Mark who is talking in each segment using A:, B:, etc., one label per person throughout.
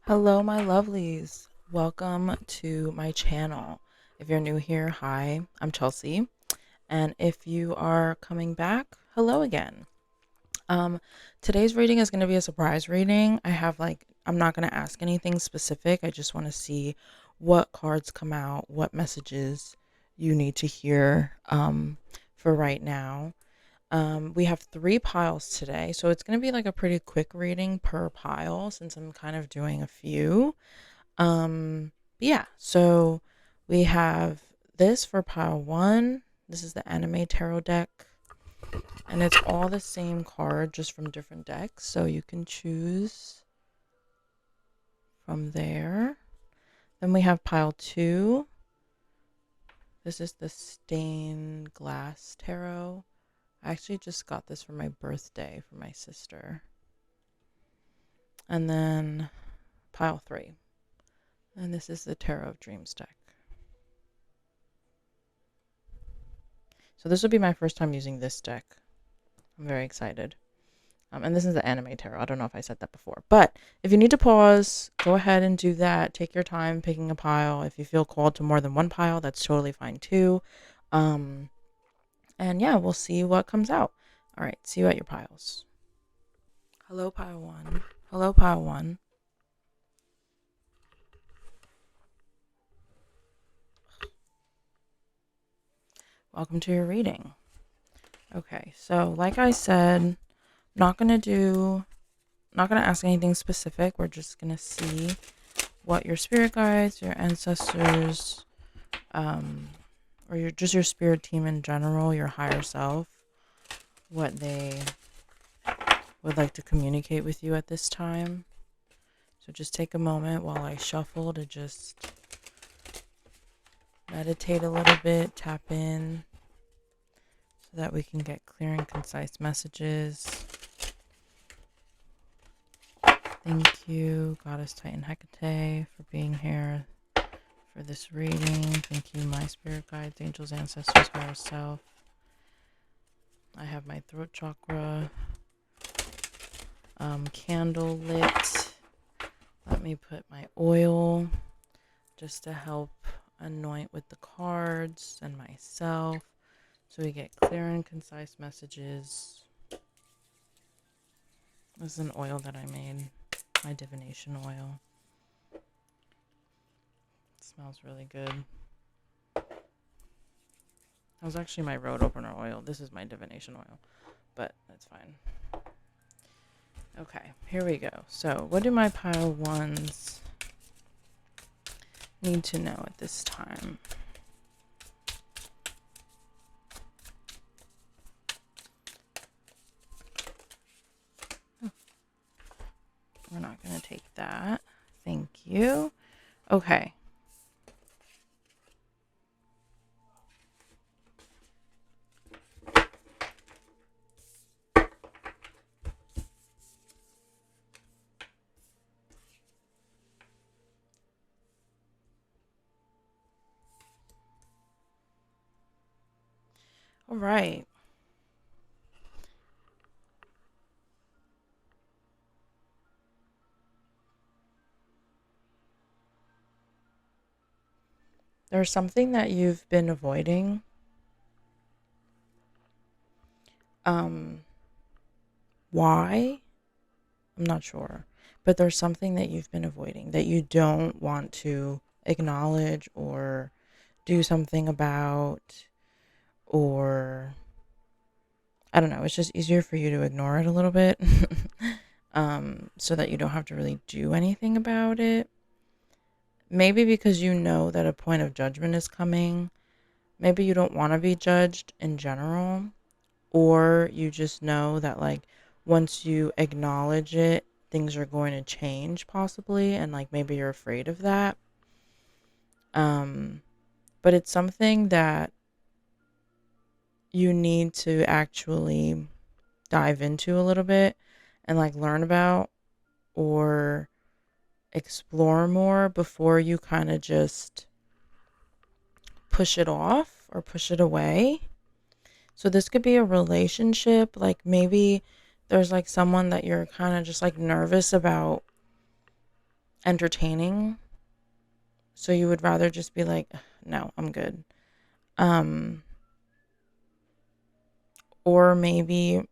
A: Hello, my lovelies. Welcome to my channel. If you're new here, hi, I'm Chelsea. And if you are coming back, hello again. Um, Today's reading is going to be a surprise reading. I'm not going to ask anything specific. I just want to see what cards come out, what messages you need to hear for right now. We have 3 piles today, so it's going to be like a pretty quick reading per pile since I'm kind of doing a few. Yeah, so we have this for pile 1. This is the anime tarot deck, and it's all the same card just from different decks, so you can choose from there. Then we have pile 2. This is the stained glass tarot. I actually just got this for my birthday for my sister. And then pile 3. And this is the Tarot of Dreams deck. So this will be my first time using this deck. I'm very excited. And this is the anime tarot. I don't know if I said that before. But if you need to pause, go ahead and do that. Take your time picking a pile. If you feel called to more than one pile, that's totally fine too. And yeah, we'll see what comes out. All right, see you at your piles. Hello, pile 1. Hello, pile 1. Welcome to your reading. Okay, so like I said, not gonna ask anything specific. We're just gonna see what your spirit guides, your ancestors, or your spirit team in general, your higher self, what they would like to communicate with you at this time. So just take a moment while I shuffle to just meditate a little bit, tap in, so that we can get clear and concise messages. Thank you, Goddess Titan Hecate, for being here for this reading. Thank you, my spirit guides, angels, ancestors, higher self. I have my throat chakra candle lit. Let me put my oil just to help anoint with the cards and myself so we get clear and concise messages. This is an oil that I made, my divination oil. It smells really good. That was actually my road opener oil. This is my divination oil, but that's fine. Okay, here we go. So what do my pile 1s need to know at this time? Oh, we're not going to take that. Thank you. Okay. All right. There's something that you've been avoiding. Why? I'm not sure. But there's something that you've been avoiding that you don't want to acknowledge or do something about, or I don't know, it's just easier for you to ignore it a little bit. So that you don't have to really do anything about it. Maybe because you know that a point of judgment is coming. Maybe you don't want to be judged in general, or you just know that like once you acknowledge it, things are going to change possibly, and like maybe you're afraid of that. But it's something that you need to actually dive into a little bit and like learn about or explore more before you kind of just push it off or push it away. So this could be a relationship, like maybe there's like someone that you're kind of just like nervous about entertaining. So you would rather just be like, no, I'm good. Um, or maybe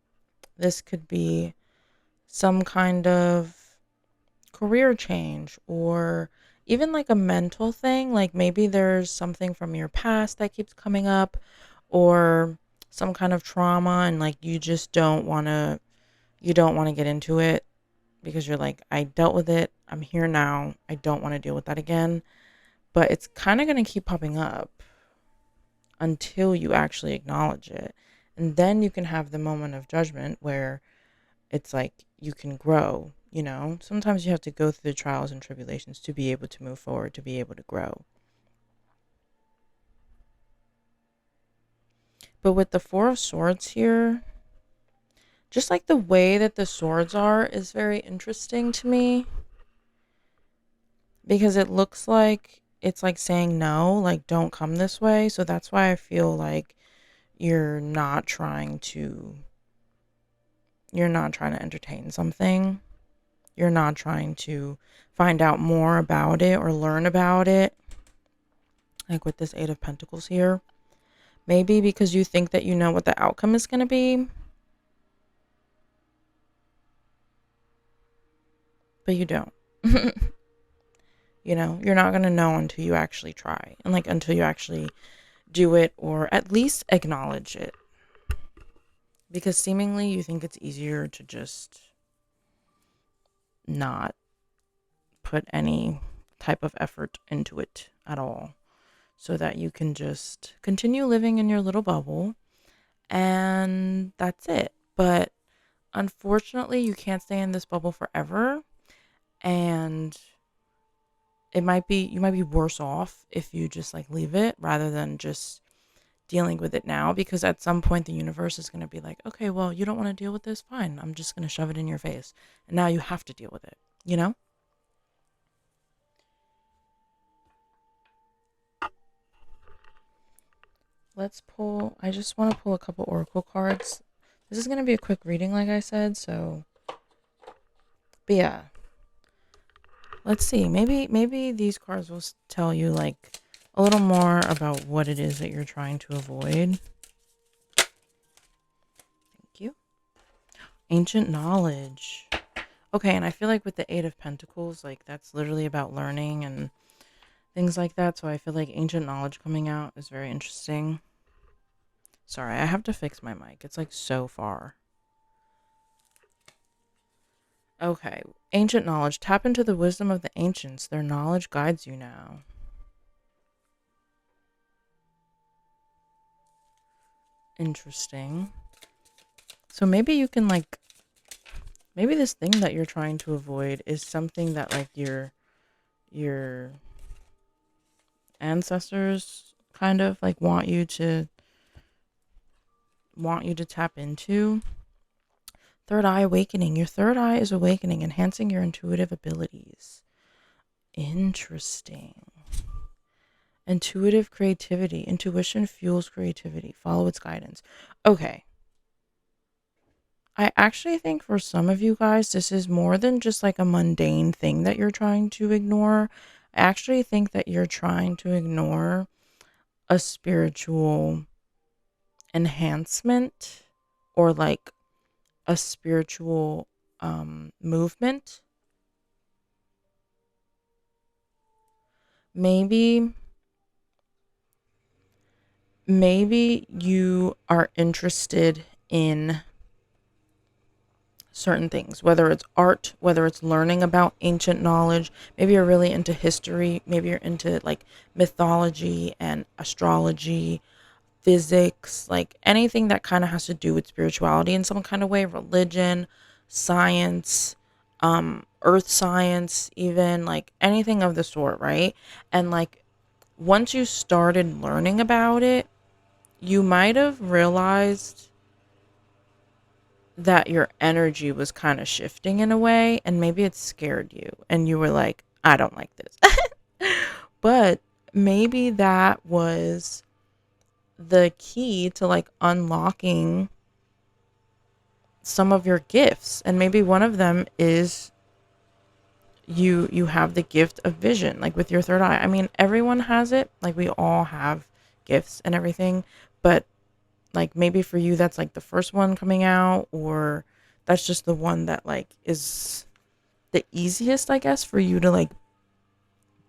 A: this could be some kind of career change, or even like a mental thing. Like maybe there's something from your past that keeps coming up, or some kind of trauma, and like you don't want to get into it because you're like, I dealt with it. I'm here now. I don't want to deal with that again. But it's kind of going to keep popping up until you actually acknowledge it. And then you can have the moment of judgment where it's like you can grow, you know? Sometimes you have to go through the trials and tribulations to be able to move forward, to be able to grow. But with the Four of Swords here, just like the way that the swords are is very interesting to me, because it looks like it's like saying no, like don't come this way. So that's why I feel like you're not trying to entertain something. You're not trying to find out more about it or learn about it. Like with this Eight of Pentacles here. Maybe because you think that you know what the outcome is going to be, but you don't. You know, you're not going to know until you actually try, and like until you actually do it, or at least acknowledge it. Because seemingly you think it's easier to just not put any type of effort into it at all, so that you can just continue living in your little bubble and that's it. But unfortunately, you can't stay in this bubble forever, and you might be worse off if you just like leave it rather than just dealing with it now, because at some point the universe is going to be like, okay, well, you don't want to deal with this, fine, I'm just going to shove it in your face, and now you have to deal with it, you know? Let's pull, I just want to pull a couple oracle cards. This is going to be a quick reading, like I said, so, but yeah, let's see, maybe these cards will tell you like a little more about what it is that you're trying to avoid. Thank you. Ancient knowledge. Okay, and I feel like with the Eight of Pentacles, like that's literally about learning and things like that. So I feel like ancient knowledge coming out is very interesting. Sorry, I have to fix my mic. It's like so far. Okay, ancient knowledge. Tap into the wisdom of the ancients. Their knowledge guides you now. Interesting. So maybe you can like, maybe this thing that you're trying to avoid is something that like your ancestors kind of like want you to tap into. Third eye awakening. Your third eye is awakening, enhancing your intuitive abilities. Interesting. Intuitive creativity. Intuition fuels creativity. Follow its guidance. Okay. I actually think for some of you guys, this is more than just like a mundane thing that you're trying to ignore. I actually think that you're trying to ignore a spiritual enhancement, or like a spiritual movement. Maybe you are interested in certain things, whether it's art, whether it's learning about ancient knowledge. Maybe you're really into history, maybe you're into like mythology and astrology, physics, like anything that kind of has to do with spirituality in some kind of way, religion, science, earth science, even like anything of the sort, right? And like once you started learning about it, you might have realized that your energy was kind of shifting in a way, and maybe it scared you and you were like, I don't like this. But maybe that was the key to like unlocking some of your gifts, and maybe one of them is you have the gift of vision, like with your third eye. I mean, everyone has it. Like we all have gifts and everything, but like maybe for you that's like the first one coming out, or that's just the one that like is the easiest, I guess, for you to like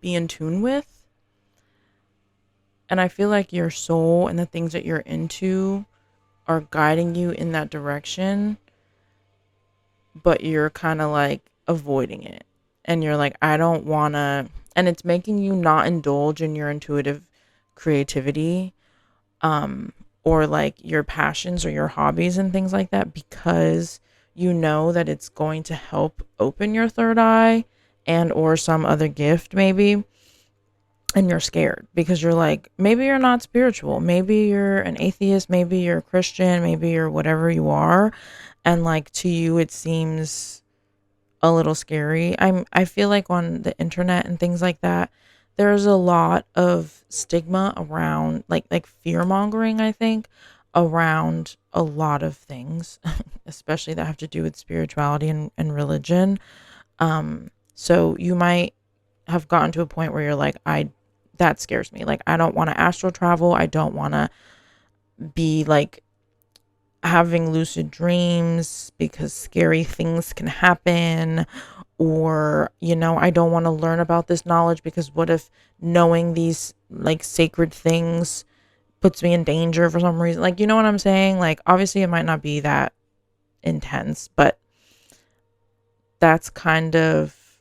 A: be in tune with. And I feel like your soul and the things that you're into are guiding you in that direction, but you're kind of like avoiding it. And you're like, I don't want to, and it's making you not indulge in your intuitive creativity, um or like your passions or your hobbies and things like that, because you know that it's going to help open your third eye and or some other gift maybe. And you're scared because you're like, maybe you're not spiritual, maybe you're an atheist, maybe you're a Christian, maybe you're whatever you are, and like to you it seems a little scary. I feel like on the internet and things like that, there's a lot of stigma around like fear mongering, I think, around a lot of things, especially that have to do with spirituality and religion. So you might have gotten to a point where you're like, I that scares me. Like I don't want to astral travel. I don't want to be like having lucid dreams because scary things can happen, or I don't want to learn about this knowledge because what if knowing these like sacred things puts me in danger for some reason, like, you know what I'm saying? Like obviously it might not be that intense, but that's kind of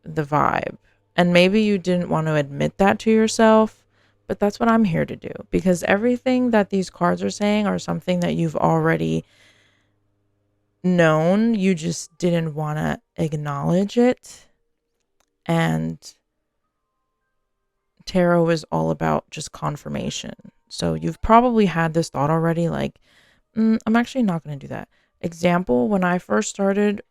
A: the vibe. And maybe you didn't want to admit that to yourself, but that's what I'm here to do, because everything that these cards are saying are something that you've already known. You just didn't want to acknowledge it. And tarot is all about just confirmation. So you've probably had this thought already, like, I'm actually not going to do that. Example, when I first started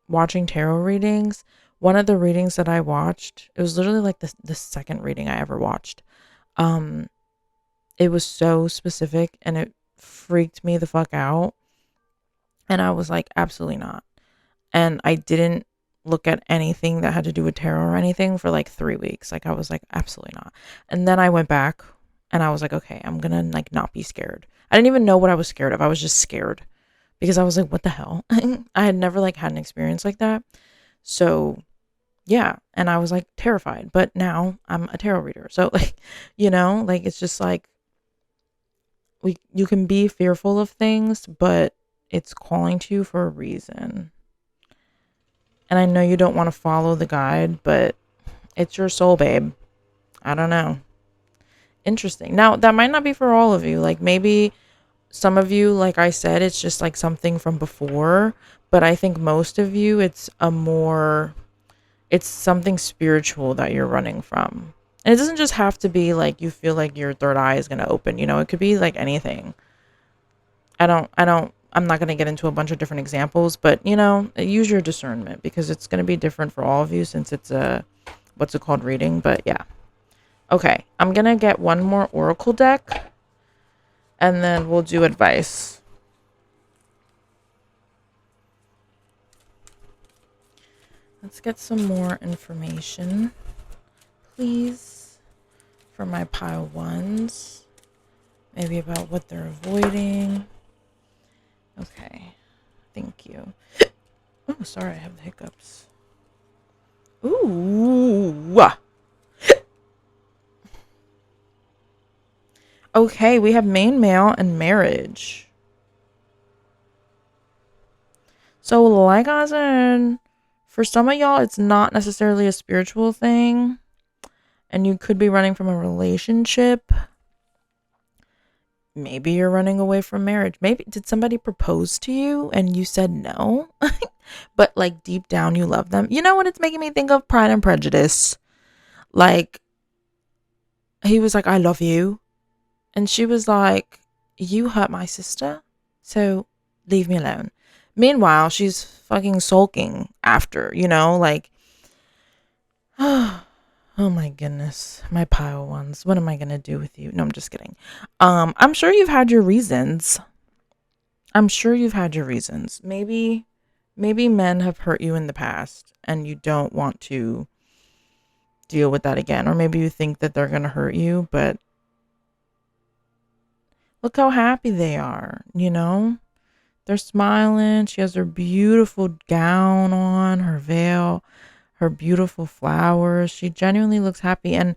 A: watching tarot readings, one of the readings that I watched, it was literally like the second reading I ever watched. It was so specific and it freaked me the fuck out. And I was like, absolutely not. And I didn't look at anything that had to do with tarot or anything for like 3 weeks. Like I was like, absolutely not. And then I went back and I was like, okay, I'm gonna like not be scared. I didn't even know what I was scared of. I was just scared because I was like, what the hell? I had never like had an experience like that. So yeah. And I was like terrified, but now I'm a tarot reader. So like, like it's just like you can be fearful of things, but it's calling to you for a reason. And I know you don't want to follow the guide, but it's your soul, babe. I don't know. Interesting. Now, that might not be for all of you. Like maybe some of you, like I said, it's just like something from before, but I think most of you, it's something spiritual that you're running from. And it doesn't just have to be like you feel like your third eye is going to open, it could be like anything. I'm not going to get into a bunch of different examples, but use your discernment because it's going to be different for all of you since it's a, what's it called, reading. But yeah. Okay. I'm going to get one more oracle deck and then we'll do advice. Let's get some more information, please, for my pile ones. Maybe about what they're avoiding. Okay. Thank you. Oh, sorry, I have the hiccups. Ooh. Okay, we have main male and marriage. So like I said, for some of y'all, it's not necessarily a spiritual thing. And you could be running from a relationship. Maybe you're running away from marriage. Maybe did somebody propose to you and you said no? But like deep down you love them. You know what it's making me think of? Pride and Prejudice. Like he was like, I love you. And she was like, you hurt my sister, so leave me alone. Meanwhile, she's fucking sulking after, like, oh my goodness, my pile ones. What am I going to do with you? No, I'm just kidding. I'm sure you've had your reasons. Maybe maybe men have hurt you in the past and you don't want to deal with that again. Or maybe you think that they're going to hurt you, but look how happy they are, you know? They're smiling. She has her beautiful gown on, her veil, her beautiful flowers. She genuinely looks happy. And,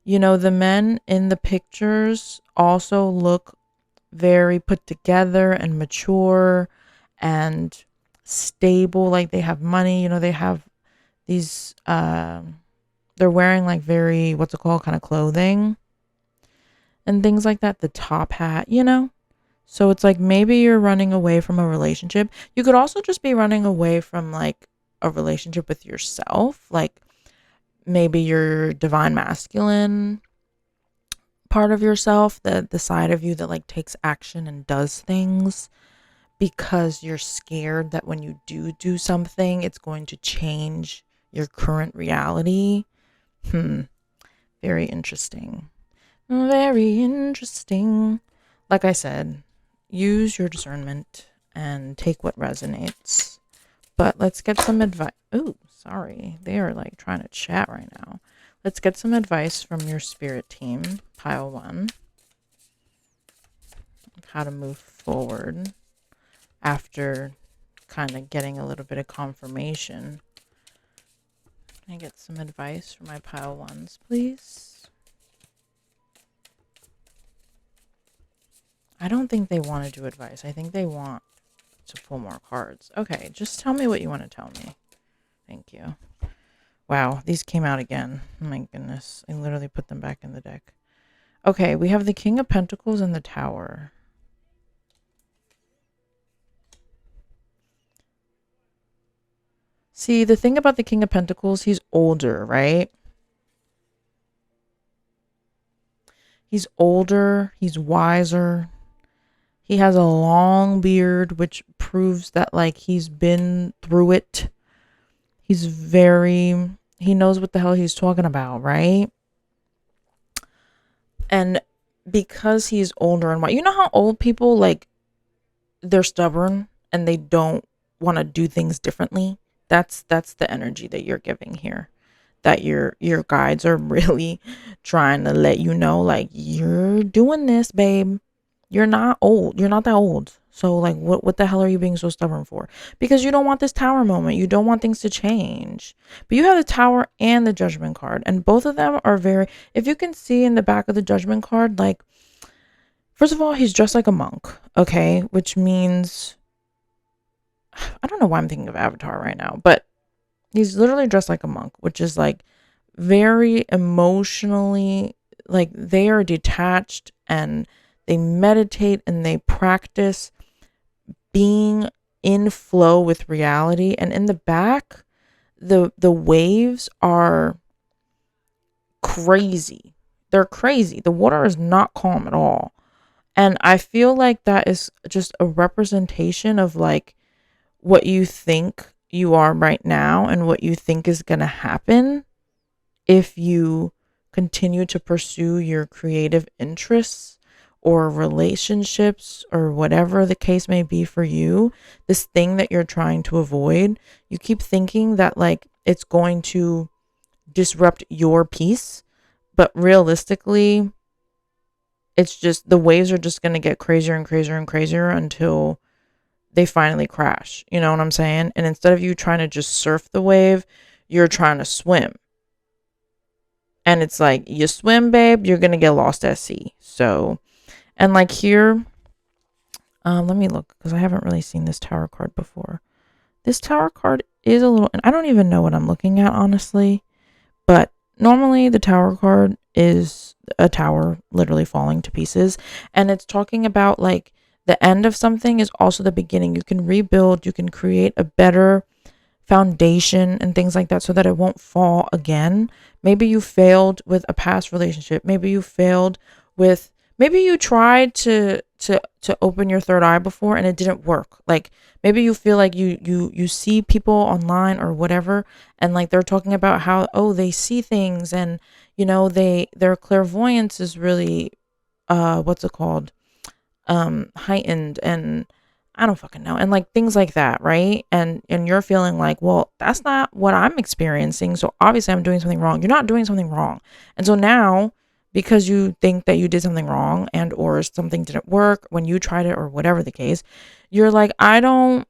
A: you know, the men in the pictures also look very put together and mature and stable. Like they have money, you know, they have these, they're wearing like very, what's it called, kind of clothing and things like that. The top hat, you know? So it's like maybe you're running away from a relationship. You could also just be running away from like a relationship with yourself. Like maybe your divine masculine part of yourself, the side of you that like takes action and does things because you're scared that when you do something, it's going to change your current reality. Very interesting. Very interesting. Like I said, use your discernment and take what resonates. But let's get some advice. Oh, sorry. They are like trying to chat right now. Let's get some advice from your spirit team, pile 1. How to move forward after kind of getting a little bit of confirmation. Can I get some advice from my pile 1s, please? I don't think they want to do advice. I think they want to pull more cards. Okay, just tell me what you want to tell me. Thank you. Wow, these came out again. Oh my goodness. I literally put them back in the deck. Okay, we have the King of Pentacles and the Tower. See, the thing about the King of Pentacles, he's older, right? He's older, he's wiser. He has a long beard, which proves that like he's been through it. He knows what the hell he's talking about, right? And because he's older and you know how old people, like, they're stubborn and they don't want to do things differently. That's the energy that you're giving here. That your guides are really trying to let you know, like, you're doing this, babe. You're not old. You're not that old. So like, what the hell are you being so stubborn for? Because you don't want this Tower moment. You don't want things to change. But you have the Tower and the Judgment card. And both of them are very, if you can see in the back of the Judgment card, like, first of all, he's dressed like a monk. Okay. Which means, I don't know why I'm thinking of Avatar right now, but he's literally dressed like a monk, which is like very emotionally, like they are detached and they meditate and they practice being in flow with reality. And in the back, the waves are crazy. They're crazy. The water is not calm at all. And I feel like that is just a representation of like what you think you are right now and what you think is going to happen if you continue to pursue your creative interests or relationships or whatever the case may be for you. This thing that you're trying to avoid, you keep thinking that like it's going to disrupt your peace, but realistically it's just the waves are just going to get crazier and crazier and crazier until they finally crash. You know what I'm saying? And instead of you trying to just surf the wave, you're trying to swim. And it's like, you swim, babe, you're going to get lost at sea. So, and like here, let me look because I haven't really seen this Tower card before. This Tower card is a little, and I don't even know what I'm looking at, honestly. But normally the Tower card is a tower literally falling to pieces. And it's talking about like the end of something is also the beginning. You can rebuild, you can create a better foundation and things like that so that it won't fall again. Maybe you failed with a past relationship. Maybe you failed with, maybe you tried to open your third eye before and it didn't work. Like maybe you feel like you see people online or whatever and like they're talking about how, oh, they see things and you know their clairvoyance is really what's it called, heightened, and I don't fucking know. And like things like that, right? And you're feeling like, well, that's not what I'm experiencing. So obviously I'm doing something wrong. You're not doing something wrong. And so now, because you think that you did something wrong and or something didn't work when you tried it or whatever the case, you're like, I don't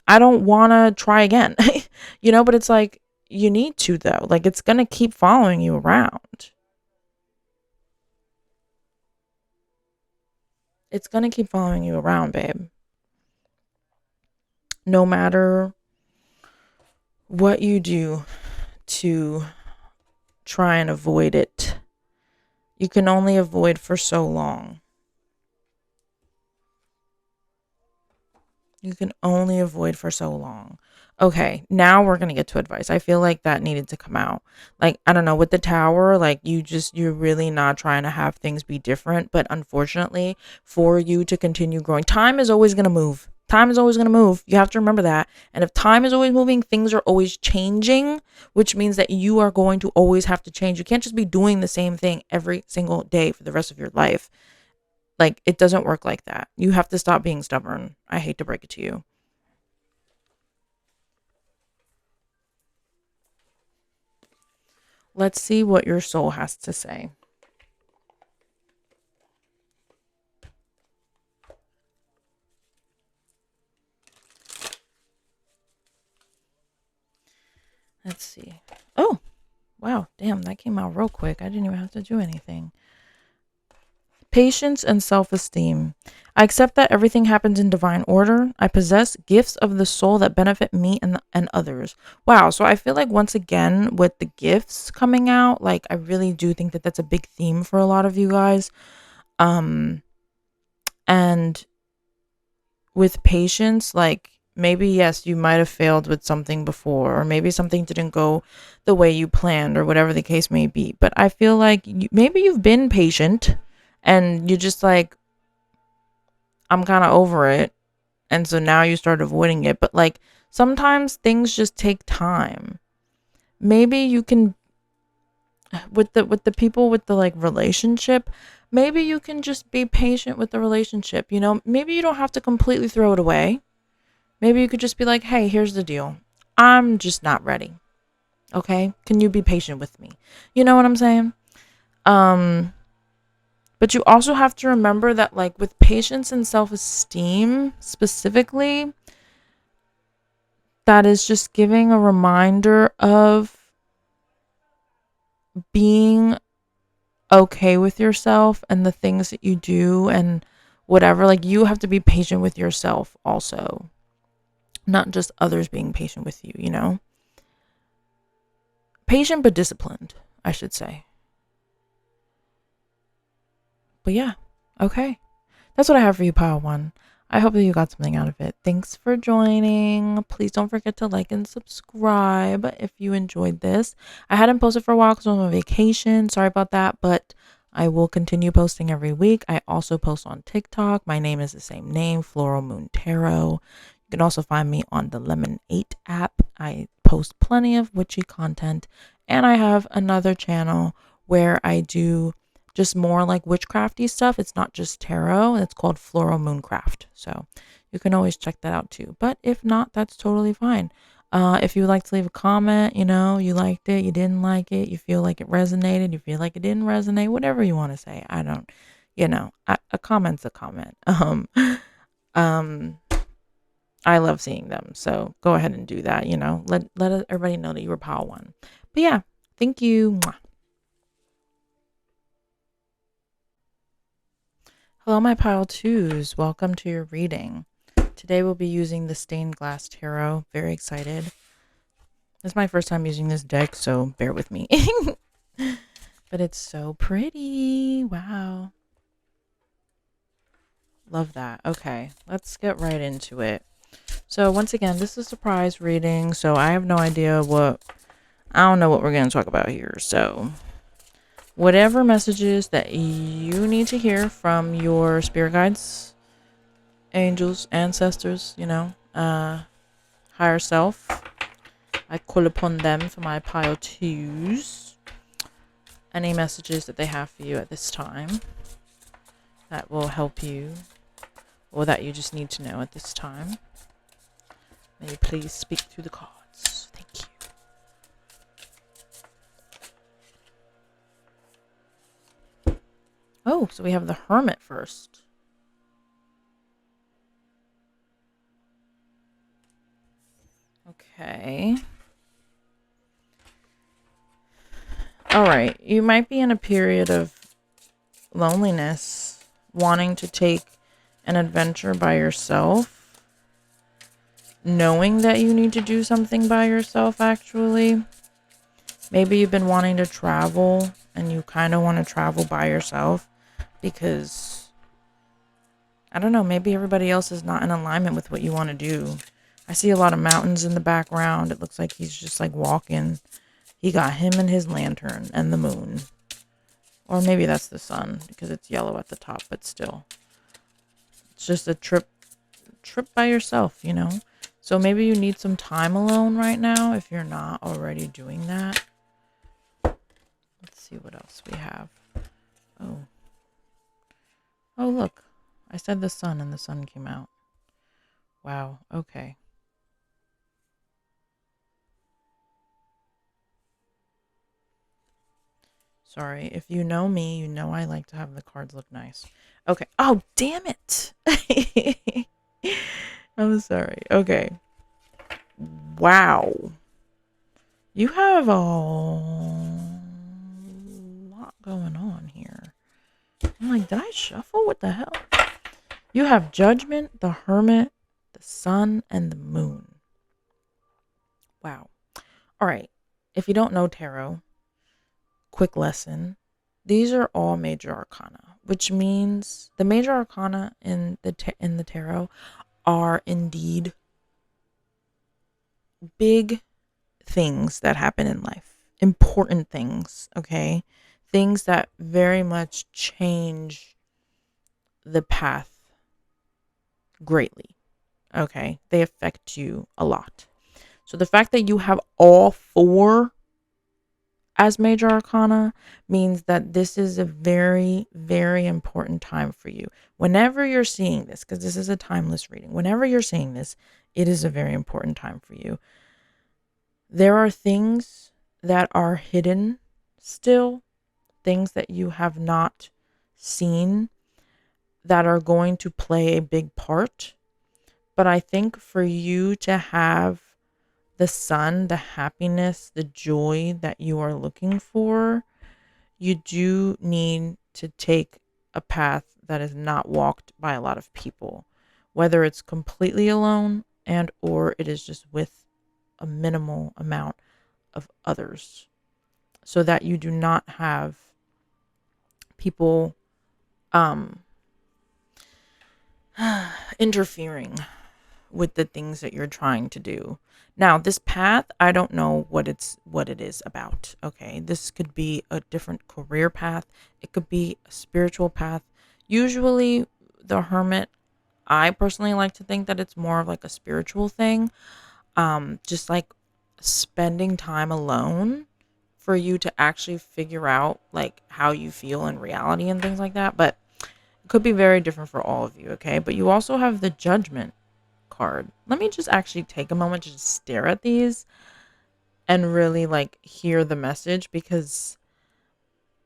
A: want to try again. But it's like you need to though. Like it's going to keep following you around. It's going to keep following you around, babe. No matter what you do to try and avoid it, you can only avoid for so long. You can only avoid for so long. Okay, now we're going to get to advice. I feel like that needed to come out. Like, I don't know, with the tower, like you're really not trying to have things be different. But unfortunately, for you to continue growing, time is always going to move. Time is always going to move. You have to remember that. And if time is always moving, things are always changing, which means that you are going to always have to change. You can't just be doing the same thing every single day for the rest of your life. Like, it doesn't work like that. You have to stop being stubborn. I hate to break it to you. Let's see what your soul has to say. Let's see. Oh, wow. Damn, that came out real quick. I didn't even have to do anything. Patience and self-esteem. I accept that everything happens in divine order. I possess gifts of the soul that benefit me and others. Wow. So I feel like once again with the gifts coming out, like I really do think that that's a big theme for a lot of you guys. And with patience, like maybe yes, you might have failed with something before, or maybe something didn't go the way you planned, or whatever the case may be. But I feel like maybe you've been patient and you're just like, I'm kind of over it. And so now you start avoiding it. But like sometimes things just take time. Maybe you can with the people with the like relationship, maybe you can just be patient with the relationship. Maybe you don't have to completely throw it away. Maybe you could just be like, hey, here's the deal. I'm just not ready. Okay? Can you be patient with me? You know what I'm saying? But you also have to remember that like with patience and self-esteem specifically, that is just giving a reminder of being okay with yourself and the things that you do and whatever. Like you have to be patient with yourself also, not just others being patient with you. Patient but disciplined, I should say. But yeah, okay. That's what I have for you, Pile 1. I hope that you got something out of it. Thanks for joining. Please don't forget to like and subscribe if you enjoyed this. I hadn't posted for a while because I was on vacation. Sorry about that, but I will continue posting every week. I also post on TikTok. My name is the same name, Floral Moon Tarot. You can also find me on the Lemon 8 app. I post plenty of witchy content. And I have another channel where I do just more like witchcrafty stuff. It's not just tarot. It's called Floral Mooncraft. So you can always check that out too. But if not, that's totally fine. If you would like to leave a comment, you liked it, you didn't like it, you feel like it resonated, you feel like it didn't resonate, whatever you want to say. I don't, a comment's a comment. I love seeing them. So go ahead and do that. Let everybody know that you were Pile 1. But yeah, thank you. Mwah. Hello, my Pile 2s. Welcome to your reading. Today we'll be using the Stained Glass Tarot. Very excited. This is my first time using this deck, so bear with me. But it's so pretty. Wow. Love that. Okay, let's get right into it. So once again, this is a surprise reading, so I have no idea I don't know what we're going to talk about here. So whatever messages that you need to hear from your spirit guides, angels, ancestors, higher self, I call upon them for my Pile 2s. Any messages that they have for you at this time that will help you or that you just need to know at this time. May you please speak through the cards. Thank you. Oh, so we have the Hermit first. Okay. All right. You might be in a period of loneliness, wanting to take an adventure by yourself, knowing that you need to do something by yourself, actually. Maybe you've been wanting to travel and you kind of want to travel by yourself because, I don't know, maybe everybody else is not in alignment with what you want to do. I see a lot of mountains in the background. It looks like he's just like walking. He got him and his lantern and the moon. Or maybe that's the sun because it's yellow at the top, but still. It's just a trip by yourself, you know? So maybe you need some time alone right now if you're not already doing that. Let's see what else we have. Oh. Oh, look. I said the sun and the sun came out. Wow. Okay. Sorry. If you know me, you know I like to have the cards look nice. Okay. Oh, damn it. I'm sorry. Okay. Wow. You have a lot going on here. I'm like, did I shuffle? What the hell? You have Judgment, the Hermit, the Sun, and the Moon. Wow. All right. If you don't know tarot, quick lesson. These are all major arcana, which means the major arcana in the tarot are indeed big things that happen in life, important things, okay? Things that very much change the path greatly, okay? They affect you a lot. So the fact that you have all four as major arcana means that this is a very, very important time for you. Whenever you're seeing this, because this is a timeless reading, whenever you're seeing this, it is a very important time for you. There are things that are hidden still, things that you have not seen that are going to play a big part. But I think for you to have the sun, the happiness, the joy that you are looking for, you do need to take a path that is not walked by a lot of people, whether it's completely alone and or it is just with a minimal amount of others, so that you do not have people interfering with the things that you're trying to do. Now, this path, I don't know what it is about. Okay, this could be a different career path. It could be a spiritual path. Usually, the Hermit, I personally like to think that it's more of like a spiritual thing. Just like spending time alone for you to actually figure out like how you feel in reality and things like that. But it could be very different for all of you. Okay, but you also have the Judgment card. Let me just actually take a moment to just stare at these and really like hear the message, because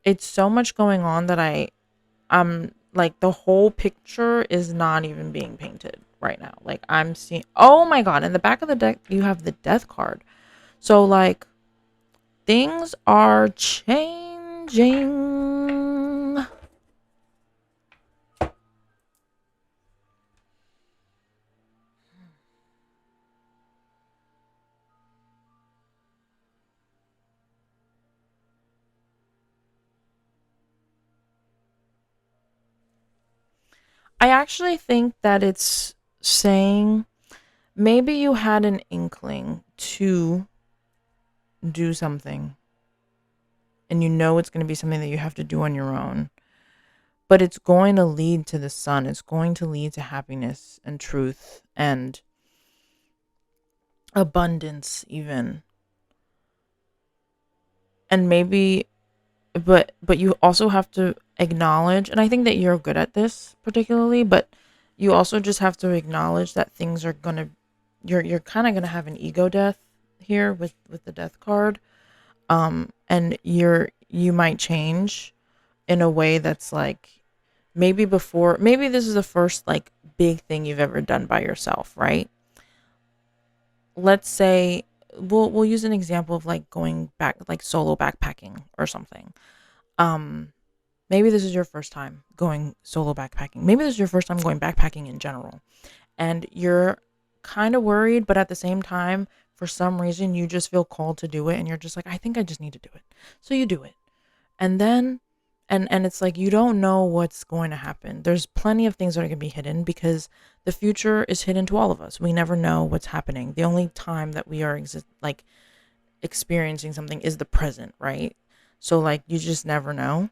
A: it's so much going on that I'm like, the whole picture is not even being painted right now. Like, I'm seeing, oh my god, in the back of the deck you have the Death card. So like, things are changing. I actually think that it's saying maybe you had an inkling to do something and you know it's going to be something that you have to do on your own, but it's going to lead to the sun. It's going to lead to happiness and truth and abundance even. And maybe, but you also have to acknowledge, and I think that you're good at this particularly, but you also just have to acknowledge that things are gonna, you're kind of gonna have an ego death here with the death card. And you might change in a way that's like, maybe this is the first like big thing you've ever done by yourself, right? Let's say we'll use an example of like going back, like solo backpacking or something. um Maybe this is your first time going solo backpacking. Maybe this is your first time going backpacking in general. And you're kind of worried, but at the same time, for some reason, you just feel called to do it. And you're just like, I think I just need to do it. So you do it. And then, and it's like, you don't know what's going to happen. There's plenty of things that are going to be hidden because the future is hidden to all of us. We never know what's happening. The only time that we are like experiencing something is the present, right? So like, you just never know.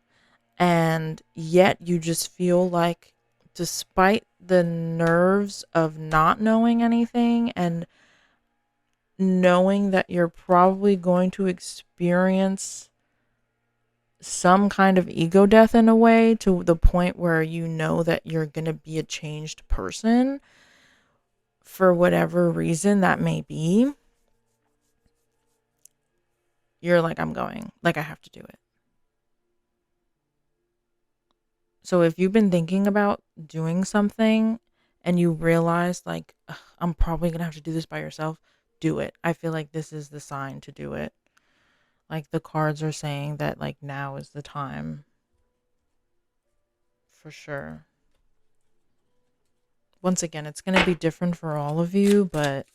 A: And yet you just feel like, despite the nerves of not knowing anything and knowing that you're probably going to experience some kind of ego death in a way, to the point where you know that you're going to be a changed person for whatever reason that may be, you're like, I'm going, like I have to do it. So if you've been thinking about doing something and you realize like, "Ugh, I'm probably going to have to do this by yourself," do it. I feel like this is the sign to do it. Like the cards are saying that like now is the time for sure. Once again, it's going to be different for all of you, but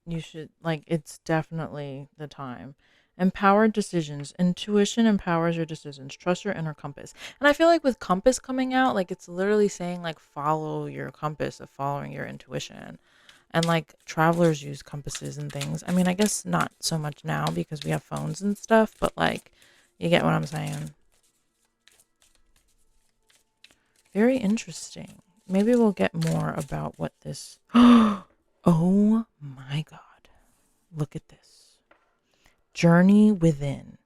A: you should, like, it's definitely the time. Empowered decisions. Intuition empowers your decisions. Trust your inner compass. And I feel like with compass coming out, like it's literally saying like follow your compass of following your intuition. And like travelers use compasses and things. I mean, I guess not so much now because we have phones and stuff, but like, you get what I'm saying. Very interesting. Maybe we'll get more about what this. Oh my God. Look at this. Journey within.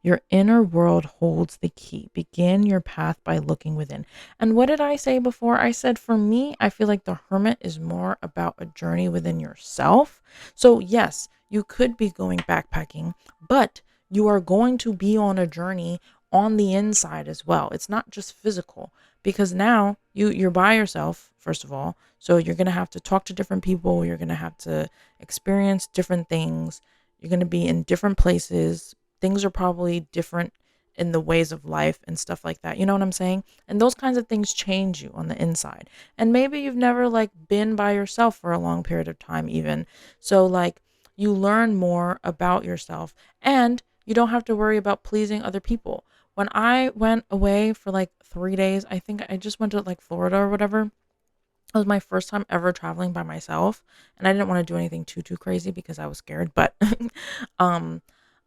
A: Your inner world holds the key. Begin your path by looking within. And what did I say before? I said, for me, I feel like the hermit is more about a journey within yourself. So, yes, you could be going backpacking, but you are going to be on a journey on the inside as well. It's not just physical, because now you're by yourself, first of all. So you're going to have to talk to different people. You're going to have to experience different things. You're going to be in different places. Things are probably different in the ways of life and stuff like that. You know what I'm saying? And those kinds of things change you on the inside. And maybe you've never like been by yourself for a long period of time even. So like, you learn more about yourself and you don't have to worry about pleasing other people. When I went away for like 3 days, I think I just went to like Florida or whatever. It was my first time ever traveling by myself, and I didn't want to do anything too crazy because I was scared, but um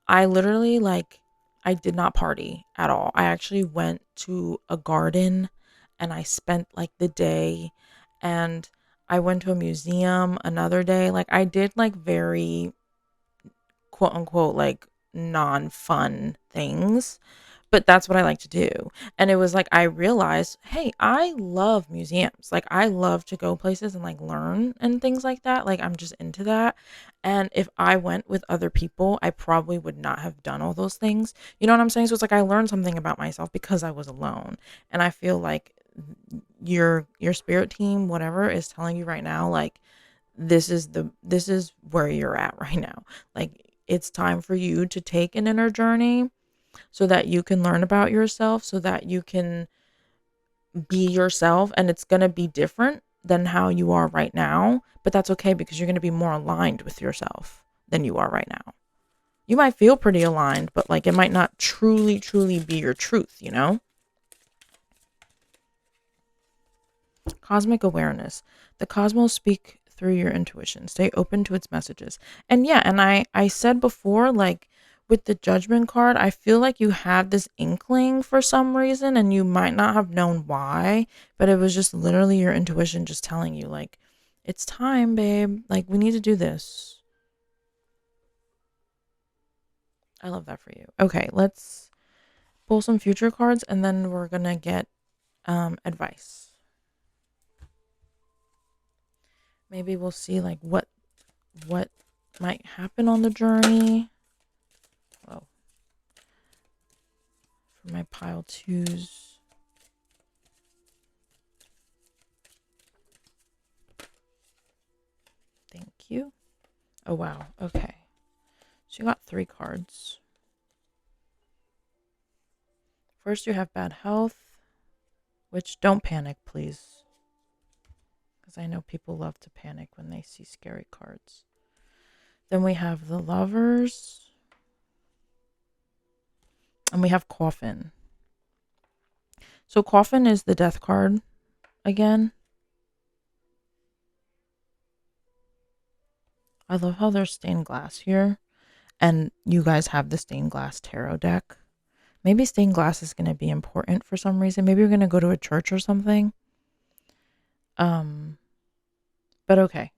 A: I literally like, I did not party at all. I actually went to a garden and I spent like the day, and I went to a museum another day. Like I did like very quote unquote like non-fun things, but that's what I like to do. And it was like, I realized, hey, I love museums. Like I love to go places and like learn and things like that. Like I'm just into that. And if I went with other people, I probably would not have done all those things. You know what I'm saying? So it's like I learned something about myself because I was alone. And I feel like your spirit team, whatever, is telling you right now, like this is where you're at right now. Like it's time for you to take an inner journey so that you can learn about yourself, so that you can be yourself. And it's going to be different than how you are right now, but that's okay because you're going to be more aligned with yourself than you are right now. You might feel pretty aligned, but like it might not truly be your truth, you know? Cosmic awareness. The cosmos speak through your intuition. Stay open to its messages. And yeah, and I said before, like with the judgment card, I feel like you had this inkling for some reason and you might not have known why, but it was just literally your intuition just telling you like, it's time, babe. Like we need to do this. I love that for you. Okay, let's pull some future cards, and then we're gonna get advice. Maybe we'll see like what might happen on the journey. Whoa. For my pile twos. Thank you. Oh wow. Okay. So you got 3 cards. First you have bad health, which don't panic, please. Because I know people love to panic when they see scary cards. Then we have the Lovers. And we have Coffin. So Coffin is the death card again. I love how there's stained glass here. And you guys have the stained glass tarot deck. Maybe stained glass is going to be important for some reason. Maybe you're going to go to a church or something. But okay.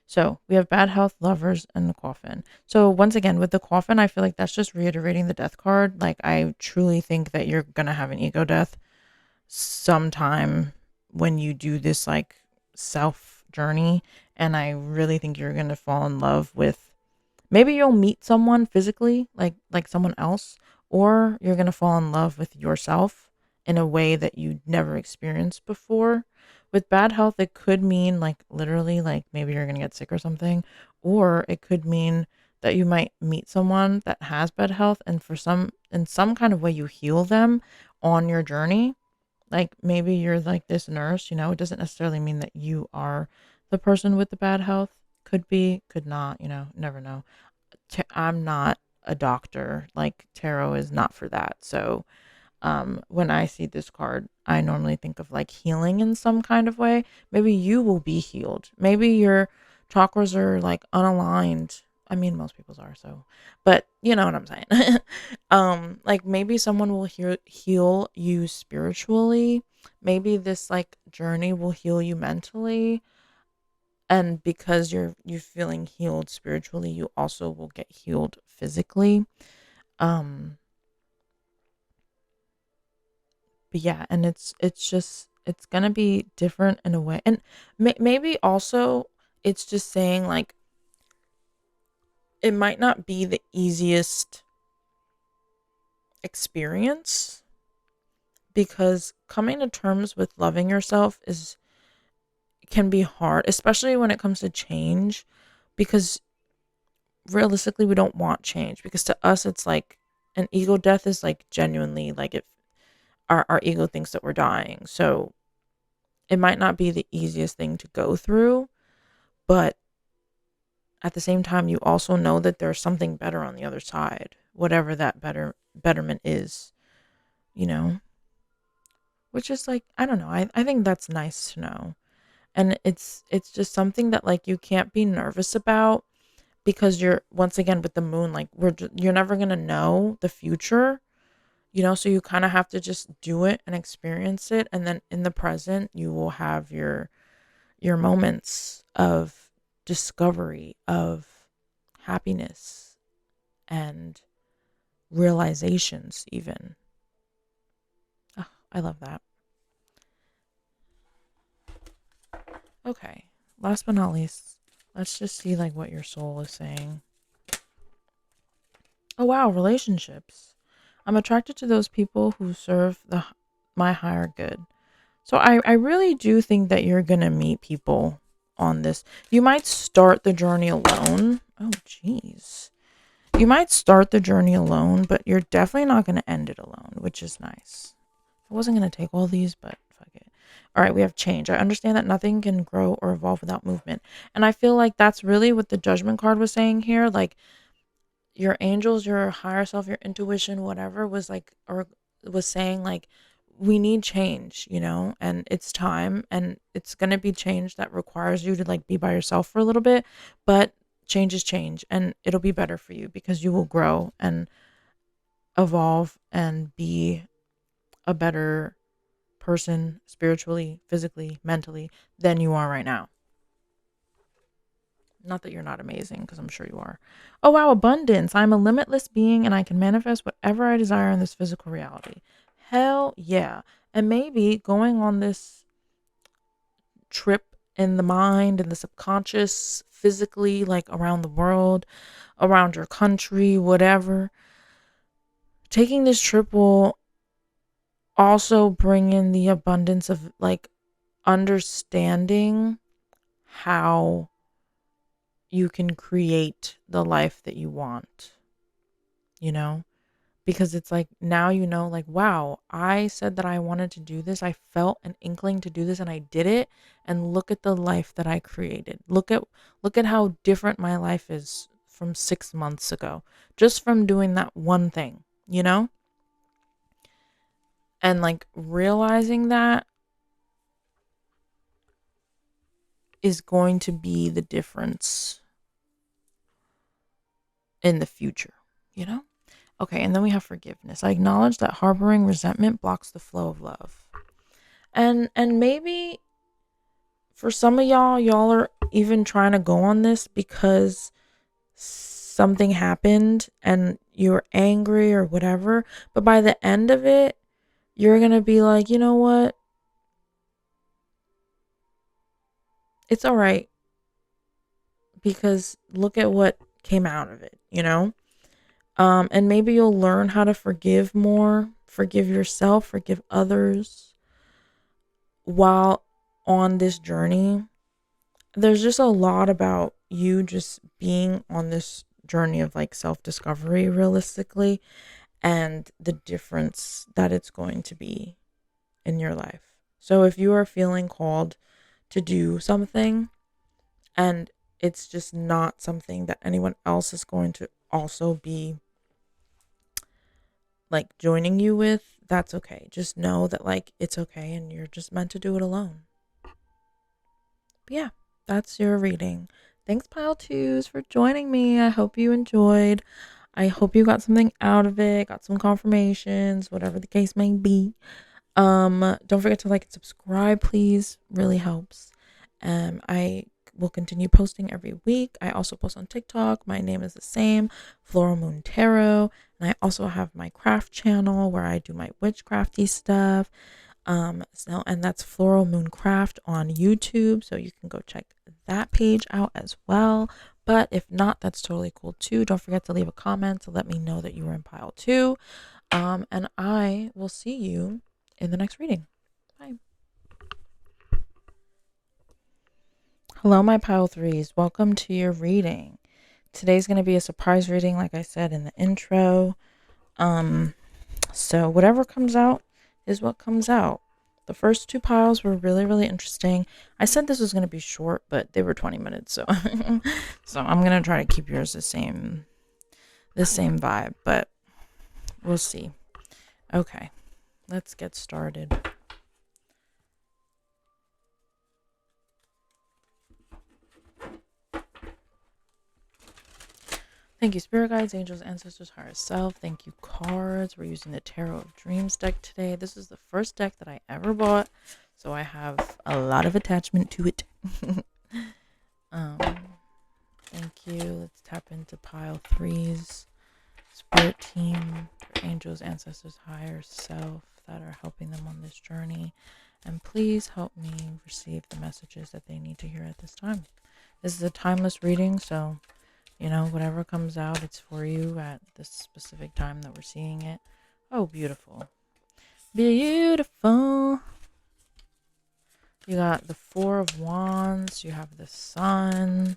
A: So we have bad health, Lovers, and the Coffin. So once again, with the Coffin, I feel like that's just reiterating the death card. Like, I truly think that you're going to have an ego death sometime when you do this like self journey. And I really think you're going to fall in love with, maybe you'll meet someone physically, like someone else, or you're going to fall in love with yourself in a way that you never experienced before. With bad health, it could mean like literally like maybe you're going to get sick or something, or it could mean that you might meet someone that has bad health, and in some kind of way you heal them on your journey. Like maybe you're like this nurse, it doesn't necessarily mean that you are the person with the bad health. Could be, could not, never know. I'm not a doctor. Like, tarot is not for that. So when I see this card, I normally think of like healing in some kind of way. Maybe you will be healed. Maybe your chakras are like unaligned. I mean, most people's are, so, but you know what I'm saying. Like maybe someone will heal you spiritually. Maybe this like journey will heal you mentally. And because you're feeling healed spiritually, you also will get healed physically. But yeah, and it's gonna be different in a way, and maybe also it's just saying like it might not be the easiest experience, because coming to terms with loving yourself can be hard, especially when it comes to change, because realistically we don't want change, because to us it's like an ego death is like genuinely like if our ego thinks that we're dying. So it might not be the easiest thing to go through, but at the same time, you also know that there's something better on the other side, whatever that betterment is, you know, which is like, I don't know. I think that's nice to know. And it's just something that like you can't be nervous about, because you're, once again, with the moon, like you're never going to know the future, so you kind of have to just do it and experience it. And then in the present, you will have your moments of discovery, of happiness, and realizations even. Oh, I love that. Okay, last but not least, let's just see like what your soul is saying. Oh wow, relationships. I'm attracted to those people who serve my higher good. So I really do think that you're gonna meet people on this. You might start the journey alone. Oh jeez. You might start the journey alone, but you're definitely not going to end it alone, which is nice. I wasn't going to take all these, but fuck it. All right, we have change. I understand that nothing can grow or evolve without movement. And I feel like that's really what the Judgment card was saying here. Like, your angels, your higher self, your intuition, whatever, was like, or was saying like, we need change, and it's time, and it's going to be change that requires you to like be by yourself for a little bit, but change is change, and it'll be better for you because you will grow and evolve and be a better person spiritually, physically, mentally than you are right now. Not that you're not amazing, because I'm sure you are. Oh, wow, abundance. I'm a limitless being and I can manifest whatever I desire in this physical reality. Hell yeah. And maybe going on this trip in the mind and the subconscious, physically, like around the world, around your country, whatever. Taking this trip will also bring in the abundance of like understanding how you can create the life that you want, you know? Because it's like now you know, like, wow, I said that I wanted to do this. I felt an inkling to do this and I did it. And look at the life that I created. Look at how different my life is from 6 months ago. Just from doing that one thing, you know? And like realizing that is going to be the difference in the future, you know? Okay, and then we have forgiveness. I acknowledge that harboring resentment blocks the flow of love. And maybe for some of y'all are even trying to go on this because something happened and you're angry or whatever, but by the end of it, you're going to be like, "You know what? It's all right because look at what came out of it, you know?" And maybe you'll learn how to forgive more, forgive yourself, forgive others while on this journey. There's just a lot about you just being on this journey of like self discovery, realistically, and the difference that it's going to be in your life. So if you are feeling called to do something and it's just not something that anyone else is going to also be like joining you with, that's okay. Just know that like it's okay and you're just meant to do it alone. But yeah, that's your reading. Thanks, Pile Twos, for joining me. I hope you enjoyed. I hope you got something out of it, got some confirmations, whatever the case may be. Don't forget to like and subscribe, please. Really helps. I will continue posting every week. I also post on TikTok. My name is the same, Floral Moon Tarot. And I also have my craft channel where I do my witchcrafty stuff. And that's Floral Moon Craft on YouTube. So you can go check that page out as well. But if not, that's totally cool too. Don't forget to leave a comment to let me know that you were in pile 2. And I will see you in the next reading. Bye. Hello, my pile 3s. Welcome to your reading. Today's going to be a surprise reading, like I said in the intro. So whatever comes out is what comes out. The first 2 piles were really, really interesting. I said this was going to be short, but they were 20 minutes. So so I'm going to try to keep yours the same vibe, but we'll see. Okay, let's get started. Thank you, Spirit Guides, Angels, Ancestors, Higher Self. Thank you, cards. We're using the Tarot of Dreams deck today. This is the first deck that I ever bought, so I have a lot of attachment to it. Thank you. Let's tap into pile 3s. Spirit team, angels, ancestors, higher self that are helping them on this journey. And please help me receive the messages that they need to hear at this time. This is a timeless reading, so you know, whatever comes out, it's for you at this specific time that we're seeing it. Oh, beautiful. Beautiful. You got the 4 of Wands. You have the Sun.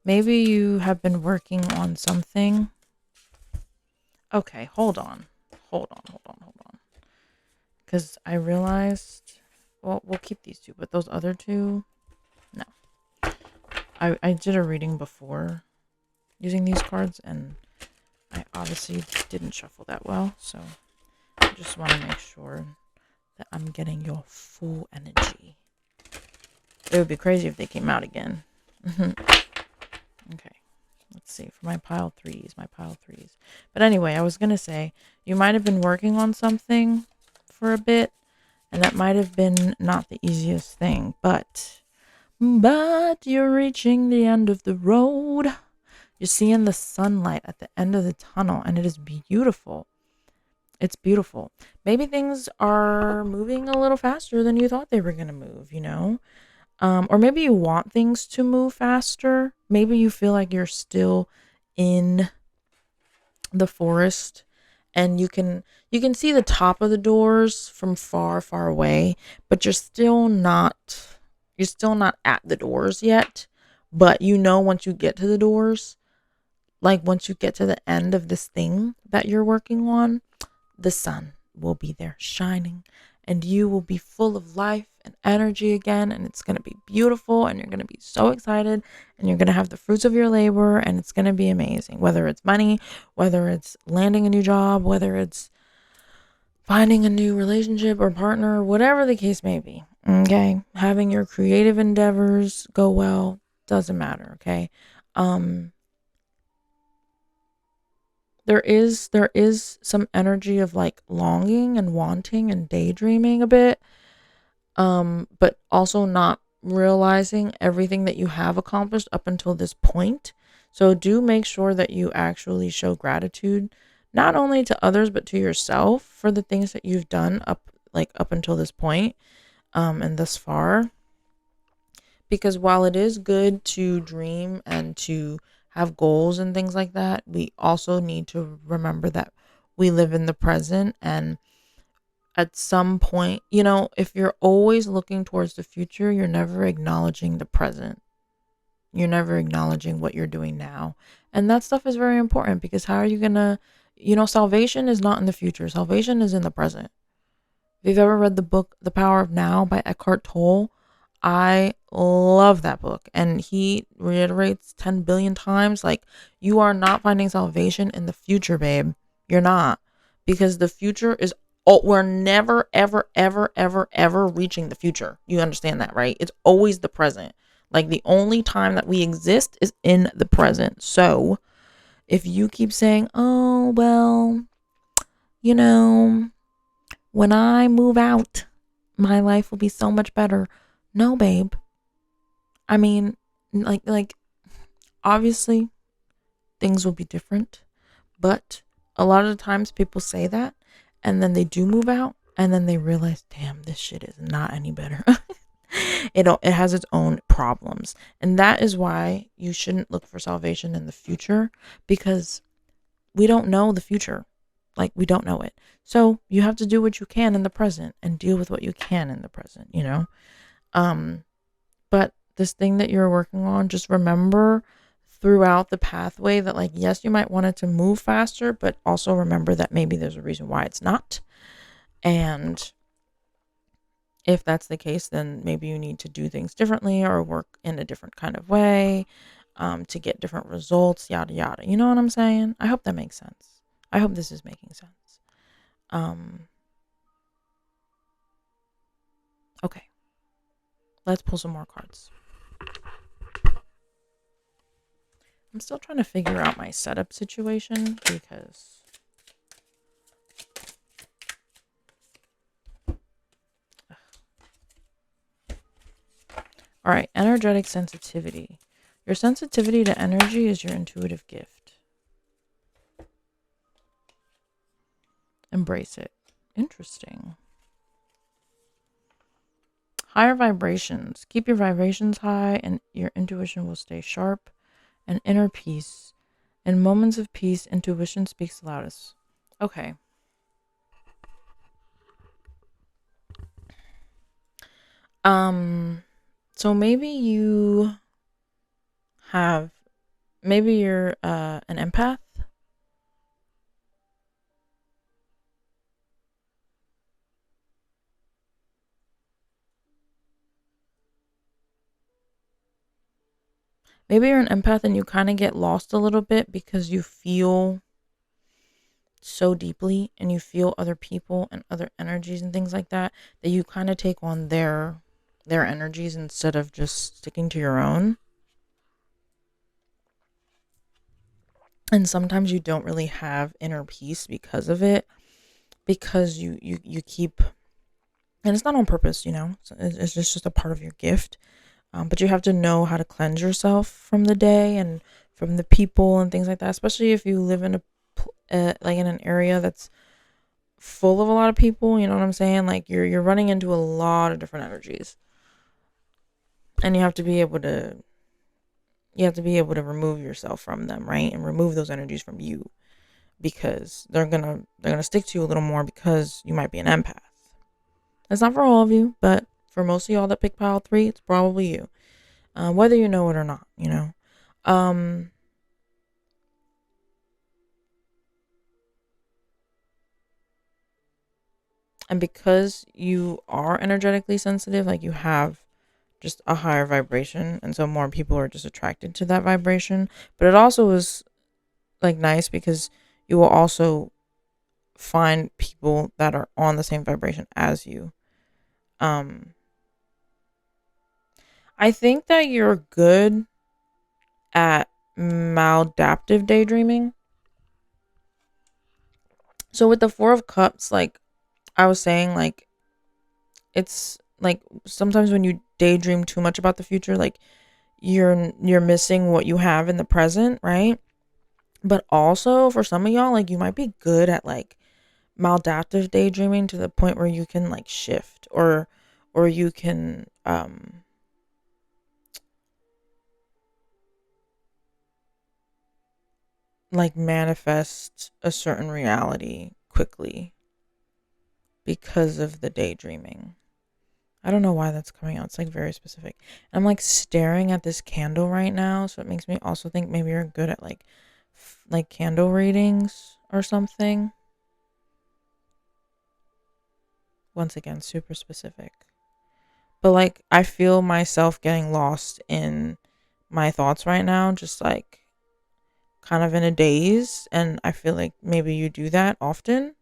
A: Maybe you have been working on something. Okay, hold on. Because I realized, well, we'll keep these 2, but those other 2, no. I did a reading before using these cards, and I obviously didn't shuffle that well, so I just want to make sure that I'm getting your full energy. It would be crazy if they came out again. Okay, let's see, for my pile 3s. But anyway, I was going to say, you might have been working on something for a bit, and that might have been not the easiest thing, but but you're reaching the end of the road. You're seeing the sunlight at the end of the tunnel, and it is beautiful. It's beautiful. Maybe things are moving a little faster than you thought they were going to move, or maybe you want things to move faster. Maybe you feel like you're still in the forest, and you can see the top of the doors from far away, but you're still not at the doors yet. But once you get to the doors, like once you get to the end of this thing that you're working on, the sun will be there shining, and you will be full of life and energy again, and it's going to be beautiful, and you're going to be so excited, and you're going to have the fruits of your labor, and it's going to be amazing, whether it's money, whether it's landing a new job, whether it's finding a new relationship or partner, whatever the case may be. Okay, having your creative endeavors go well, doesn't matter. Okay. There is some energy of like longing and wanting and daydreaming a bit, but also not realizing everything that you have accomplished up until this point. So do make sure that you actually show gratitude, not only to others but to yourself, for the things that you've done up until this point, and thus far. Because while it is good to dream and to have goals and things like that, we also need to remember that we live in the present. And at some point, if you're always looking towards the future, you're never acknowledging the present. You're never acknowledging what you're doing now. And that stuff is very important, because how are you going to, salvation is not in the future. Salvation is in the present. If you've ever read the book, The Power of Now by Eckhart Tolle, I love that book. And he reiterates 10 billion times, like, you are not finding salvation in the future, babe. You're not. Because the future is, we're never, ever, ever, ever, ever reaching the future. You understand that, right? It's always the present. Like, the only time that we exist is in the present. So if you keep saying, oh, well, when I move out, my life will be so much better. No, babe. I mean, like obviously things will be different, but a lot of the times people say that, and then they do move out, and then they realize, damn, this shit is not any better. It has its own problems, and that is why you shouldn't look for salvation in the future, because we don't know the future. Like, we don't know it. So you have to do what you can in the present and deal with what you can in the present, But this thing that you're working on, just remember throughout the pathway that, like, yes, you might want it to move faster, but also remember that maybe there's a reason why it's not. And if that's the case, then maybe you need to do things differently or work in a different kind of way, to get different results, yada, yada. You know what I'm saying? I hope that makes sense. I hope this is making sense. Okay. Let's pull some more cards. I'm still trying to figure out my setup situation, because all right, energetic sensitivity. Your sensitivity to energy is your intuitive gift. Embrace it. Interesting. Higher vibrations. Keep your vibrations high, and your intuition will stay sharp. And inner peace. In moments of peace, intuition speaks loudest. Okay. So maybe you're an empath. Maybe you're an empath and you kind of get lost a little bit because you feel so deeply, and you feel other people and other energies and things like that, that you kind of take on their energies instead of just sticking to your own. And sometimes you don't really have inner peace because of it, because you keep, and it's not on purpose, it's just a part of your gift. But you have to know how to cleanse yourself from the day and from the people and things like that, especially if you live in like in an area that's full of a lot of people. You know what I'm saying? Like you're running into a lot of different energies, and you have to be able to remove yourself from them, right? And remove those energies from you, because they're gonna stick to you a little more because you might be an empath. That's not for all of you, but for most of y'all that pick pile 3, it's probably you, whether you know it or not. Um, and because you are energetically sensitive, like you have just a higher vibration, and so more people are just attracted to that vibration. But it also is like nice because you will also find people that are on the same vibration as you. um I think that you're good at maladaptive daydreaming. So with the 4 of Cups, like I was saying, like it's like sometimes when you daydream too much about the future, like you're missing what you have in the present, right? But also for some of y'all, like you might be good at like maladaptive daydreaming to the point where you can like shift, or you can like manifest a certain reality quickly because of the daydreaming. I don't know why that's coming out. It's like very specific. I'm like staring at this candle right now, so it makes me also think maybe you're good at like candle readings or something. Once again, super specific. But like I feel myself getting lost in my thoughts right now, just like kind of in a daze, and I feel like maybe you do that often.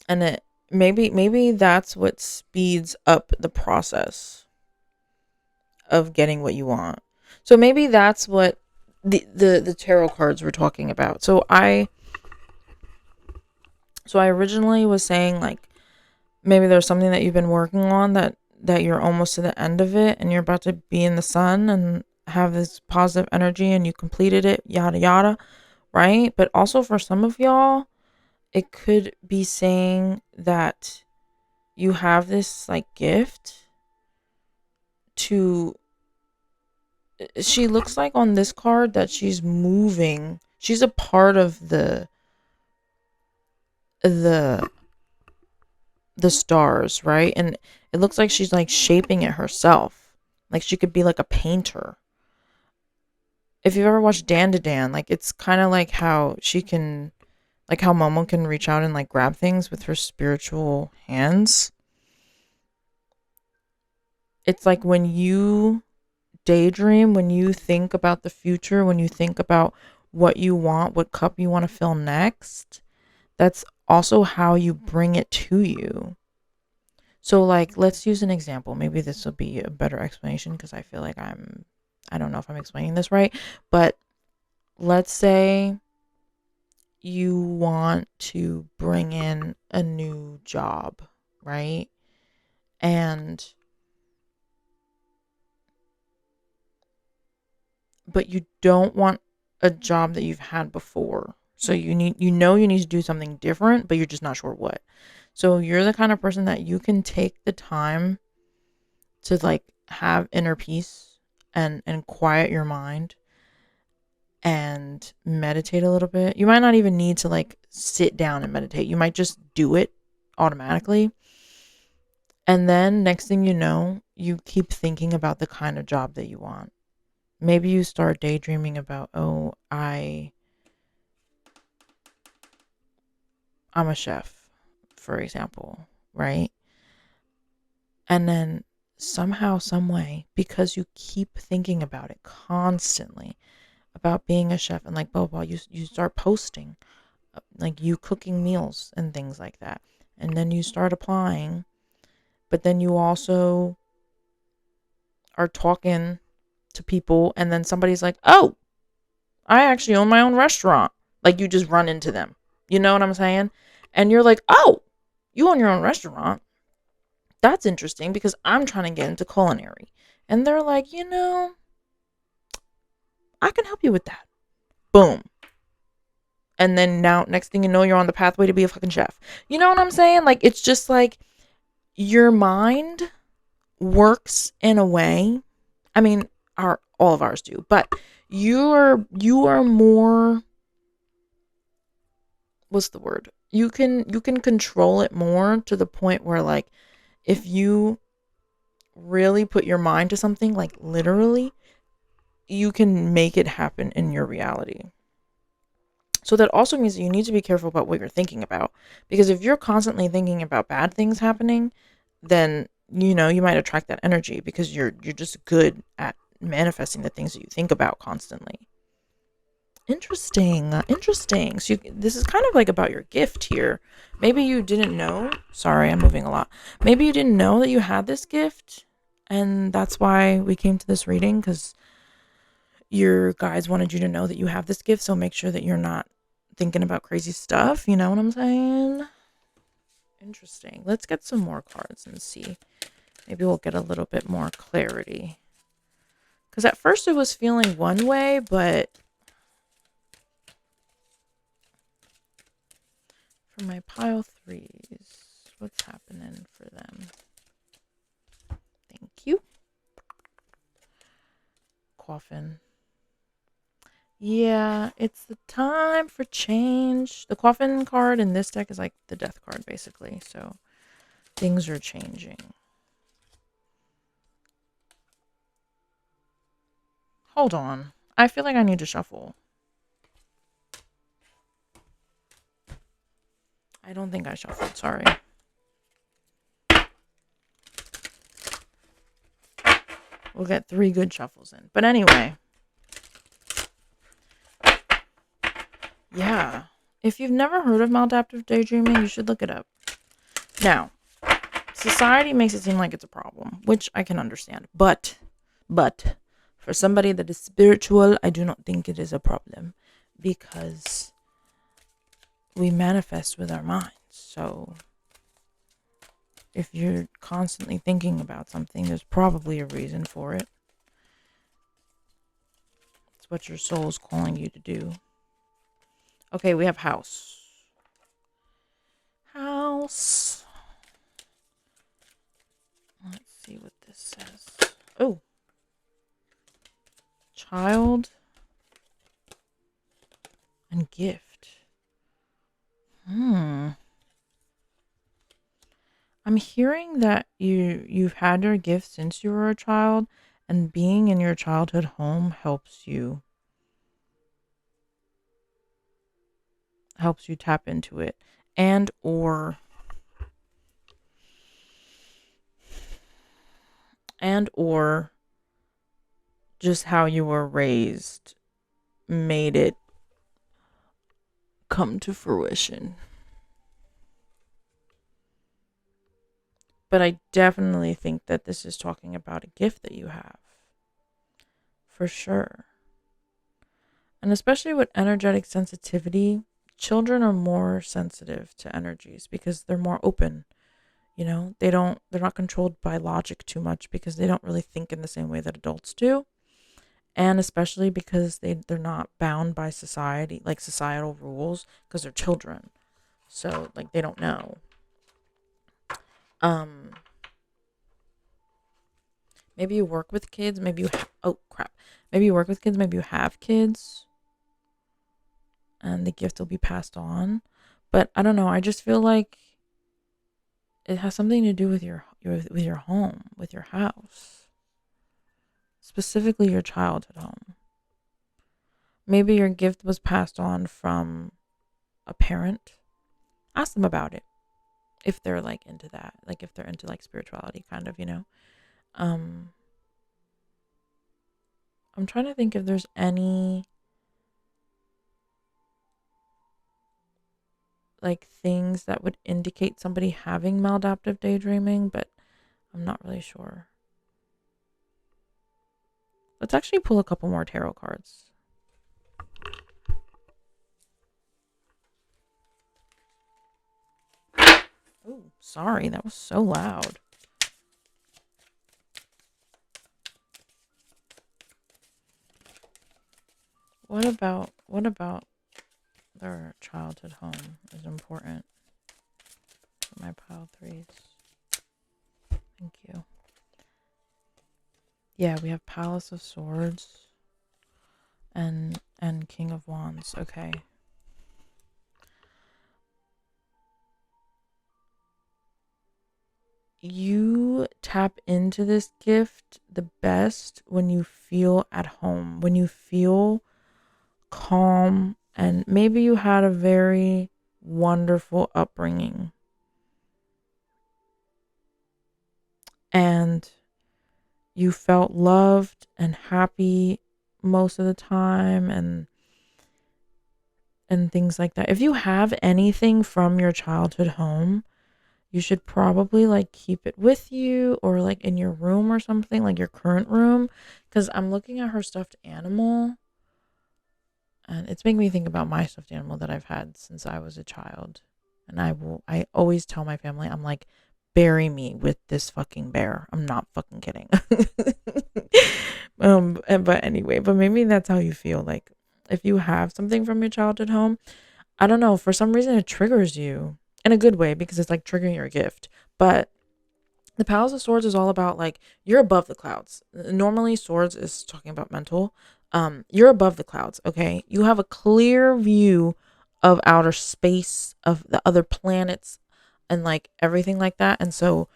A: And it maybe that's what speeds up the process of getting what you want. So maybe that's what the tarot cards were talking about. So I originally was saying like maybe there's something that you've been working on that you're almost to the end of it, and you're about to be in the sun and have this positive energy, and you completed it, yada yada, right? But also for some of y'all, it could be saying that you have this like gift to, she looks like on this card that she's moving, she's a part of the the stars, right? And it looks like she's like shaping it herself, like she could be like a painter. If you've ever watched Dan to Dan, like it's kind of like how she can, like how Momo can reach out and like grab things with her spiritual hands. It's like when you daydream, when you think about the future, when you think about what you want, what cup you want to fill next, that's also how you bring it to you. So like let's use an example. Maybe this will be a better explanation because I feel like I don't know if I'm explaining this right, but let's say you want to bring in a new job, right? And but you don't want a job that you've had before. So you need to do something different, but you're just not sure what. So you're the kind of person that you can take the time to like have inner peace and quiet your mind and meditate a little bit. You might not even need to like sit down and meditate. You might just do it automatically. And then next thing you know, you keep thinking about the kind of job that you want. Maybe you start daydreaming about, oh, I'm a chef, for example, right? And then somehow, some way, because you keep thinking about it constantly, about being a chef and like blah blah, you start posting like you cooking meals and things like that. And then you start applying, but then you also are talking to people, and then somebody's like, "Oh, I actually own my own restaurant." Like you just run into them. You know what I'm saying? And you're like, "Oh, you own your own restaurant? that's interesting because I'm trying to get into culinary. And they're like, I can help you with that. Boom. And then now, next thing you know, you're on the pathway to be a fucking chef. You know what I'm saying? Like, it's just like your mind works in a way. I mean, all of ours do, but you are more, what's the word? You can control it more to the point where, like, if you really put your mind to something, like literally, you can make it happen in your reality. So that also means that you need to be careful about what you're thinking about, because if you're constantly thinking about bad things happening, then you might attract that energy because you're just good at manifesting the things that you think about constantly. Interesting. So this is kind of like about your gift here. Maybe you didn't know. Sorry, I'm moving a lot. Maybe you didn't know that you had this gift, and that's why we came to this reading, because your guides wanted you to know that you have this gift. So make sure that you're not thinking about crazy stuff. You know what I'm saying? Interesting. Let's get some more cards and see. Maybe we'll get a little bit more clarity. Because at first it was feeling one way, but for my pile threes, what's happening for them? Thank you. Coffin. Yeah, it's the time for change. The coffin card in this deck is like the death card, basically. So things are changing. Hold on. I feel like I need to shuffle. I don't think I shuffled. Sorry. We'll get 3 good shuffles in. But anyway. Yeah. If you've never heard of maladaptive daydreaming, you should look it up. Now, society makes it seem like it's a problem, which I can understand. But, for somebody that is spiritual, I do not think it is a problem, because we manifest with our minds. So if you're constantly thinking about something, there's probably a reason for it. It's what your soul is calling you to do. Okay, we have house. House. Let's see what this says. Oh. Child and gift. I'm hearing that you've had your gift since you were a child, and being in your childhood home helps you tap into it, and or just how you were raised made it come to fruition. But I definitely think that this is talking about a gift that you have. For sure. And especially with energetic sensitivity, children are more sensitive to energies because they're more open. They're not controlled by logic too much because they don't really think in the same way that adults do. And especially because they're not bound by society, like societal rules, because they're children. So, like, they don't know. Maybe you work with kids, maybe you maybe you work with kids, maybe you have kids, and the gift will be passed on. But I don't know, I just feel like it has something to do with your home, with your house. Specifically your childhood home. Maybe your gift was passed on from a parent. Ask them about it. If they're like into that. Like if they're into like spirituality kind of, I'm trying to think if there's any like things that would indicate somebody having maladaptive daydreaming, but I'm not really sure. Let's actually pull a couple more tarot cards. Oh, sorry, that was so loud. What about their childhood home is important for my pile threes? Thank you. Yeah, we have Palace of Swords and King of Wands. Okay. You tap into this gift the best when you feel at home, when you feel calm, and maybe you had a very wonderful upbringing. And you felt loved and happy most of the time and things like that. If you have anything from your childhood home, you should probably like keep it with you or like in your room or something, like your current room, because I'm looking at her stuffed animal and it's making me think about my stuffed animal that I've had since I was a child. And I always tell my family, I'm like, bury me with this fucking bear. I'm not fucking kidding. But anyway, but maybe that's how you feel. Like if you have something from your childhood home, I don't know, for some reason it triggers you in a good way because it's like triggering your gift. But the Palace of Swords is all about like you're above the clouds. Normally swords is talking about mental. You're above the clouds, okay? You have a clear view of outer space, of the other planets and like everything like that. And so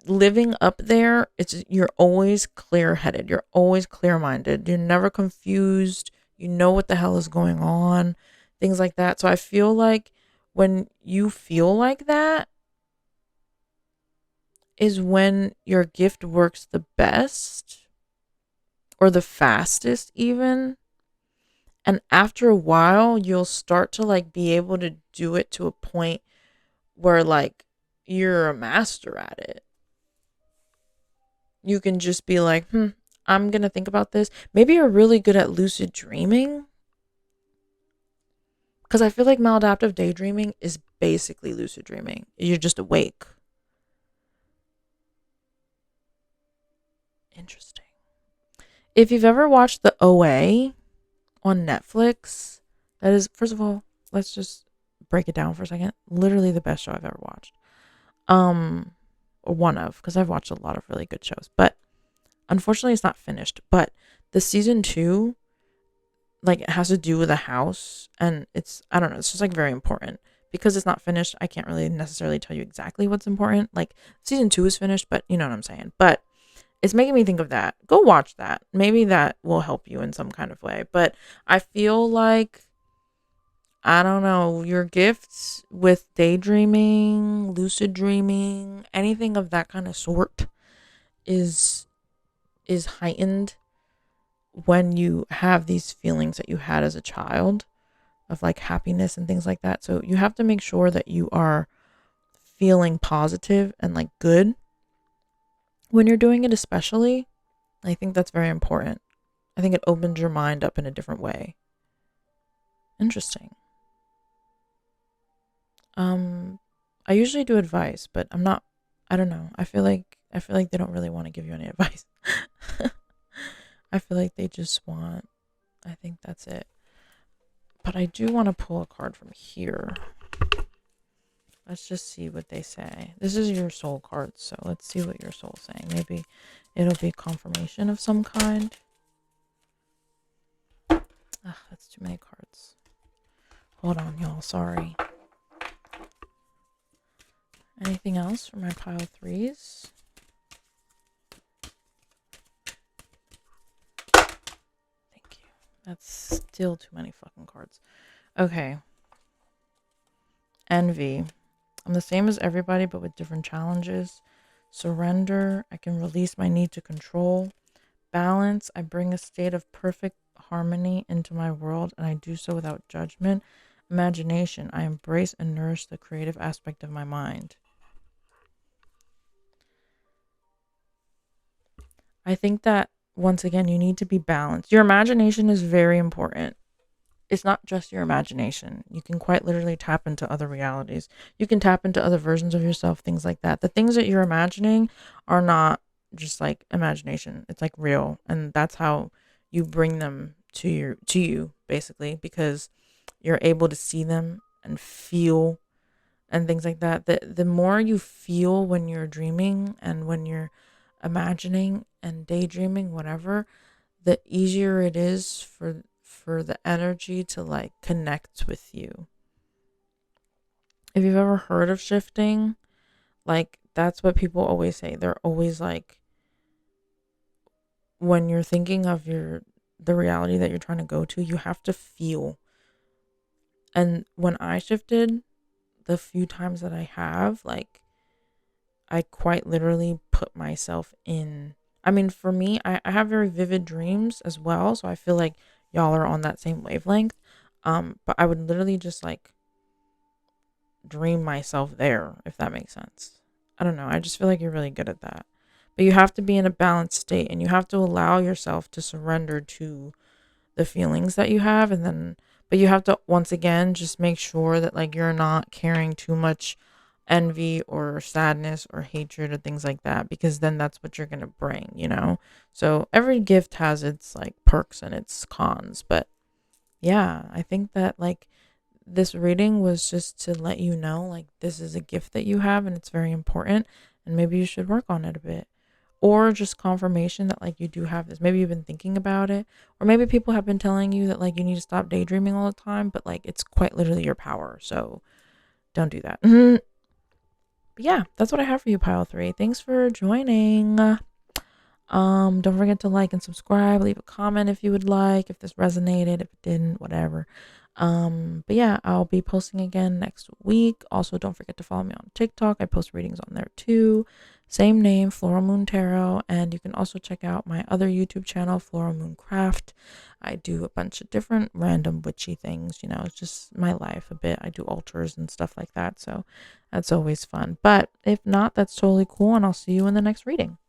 A: living up there, you're always clear-headed. You're always clear-minded. You're never confused. You know what the hell is going on, things like that. So I feel like when you feel like that is when your gift works the best or the fastest even. And after a while, you'll start to like be able to do it to a point where like you're a master at it. You can just be like, I'm going to think about this. Maybe you're really good at lucid dreaming. Because I feel like maladaptive daydreaming is basically lucid dreaming. You're just awake. Interesting. If you've ever watched the OA on Netflix, that is, first of all, let's just break it down for a second. Literally the best show I've ever watched. Or one of, because I've watched a lot of really good shows. But unfortunately, it's not finished. But the season 2, like it has to do with a house, and I don't know, it's just like very important. Because it's not finished, I can't really necessarily tell you exactly what's important. Like season 2 is finished, but you know what I'm saying. But it's making me think of that. Go watch that. Maybe that will help you in some kind of way. But I feel like, I don't know, your gifts with daydreaming, lucid dreaming, anything of that kind of sort is heightened when you have these feelings that you had as a child of like happiness and things like that. So you have to make sure that you are feeling positive and like good when you're doing it, especially. I think that's very important. I think it opens your mind up in a different way. Interesting. I usually do advice, but I don't know. I feel like they don't really want to give you any advice. I feel like they just want, I think that's it. But I do want to pull a card from here. Let's just see what they say. This is your soul card, so let's see what your soul's saying. Maybe it'll be confirmation of some kind. Ugh, that's too many cards. Hold on, y'all. Sorry. Anything else for my pile 3s? Thank you. That's still too many fucking cards. Okay. Envy. I'm the same as everybody, but with different challenges. Surrender. I can release my need to control. Balance. I bring a state of perfect harmony into my world, and I do so without judgment. Imagination. I embrace and nourish the creative aspect of my mind. I think that, once again, you need to be balanced. Your imagination is very important. It's not just your imagination. You can quite literally tap into other realities. You can tap into other versions of yourself, things like that. The things that you're imagining are not just like imagination. It's like real. And that's how you bring them to you basically, because you're able to see them and feel and things like that. The more you feel when you're dreaming and when you're imagining and daydreaming, whatever, the easier it is for the energy to like connect with you. If you've ever heard of shifting, like that's what people always say. They're always like, when you're thinking of the reality that you're trying to go to, you have to feel. And when I shifted, the few times that I have, like, I quite literally put myself in. I mean, for me, I have very vivid dreams as well, so I feel like y'all are on that same wavelength. But I would literally just like dream myself there, if that makes sense. I don't know. I just feel like you're really good at that. But you have to be in a balanced state, and you have to allow yourself to surrender to the feelings that you have. And then, but you have to, once again, just make sure that like you're not carrying too much envy or sadness or hatred or things like that, because then that's what you're going to bring. So every gift has its like perks and its cons. But yeah, I think that like this reading was just to let you know like this is a gift that you have and it's very important, and maybe you should work on it a bit. Or just confirmation that like you do have this. Maybe you've been thinking about it, or maybe people have been telling you that like you need to stop daydreaming all the time, but like it's quite literally your power, so don't do that. But yeah, that's what I have for you, pile 3. Thanks for joining. Don't forget to like and subscribe, leave a comment if you would like, if this resonated, if it didn't, whatever. But yeah, I'll be posting again next week. Also, don't forget to follow me on TikTok. I post readings on there too. Same name, Floral Moon Tarot. And you can also check out my other YouTube channel, Floral Moon Craft. I do a bunch of different random witchy things. It's just my life a bit. I do altars and stuff like that. So that's always fun. But if not, that's totally cool. And I'll see you in the next reading.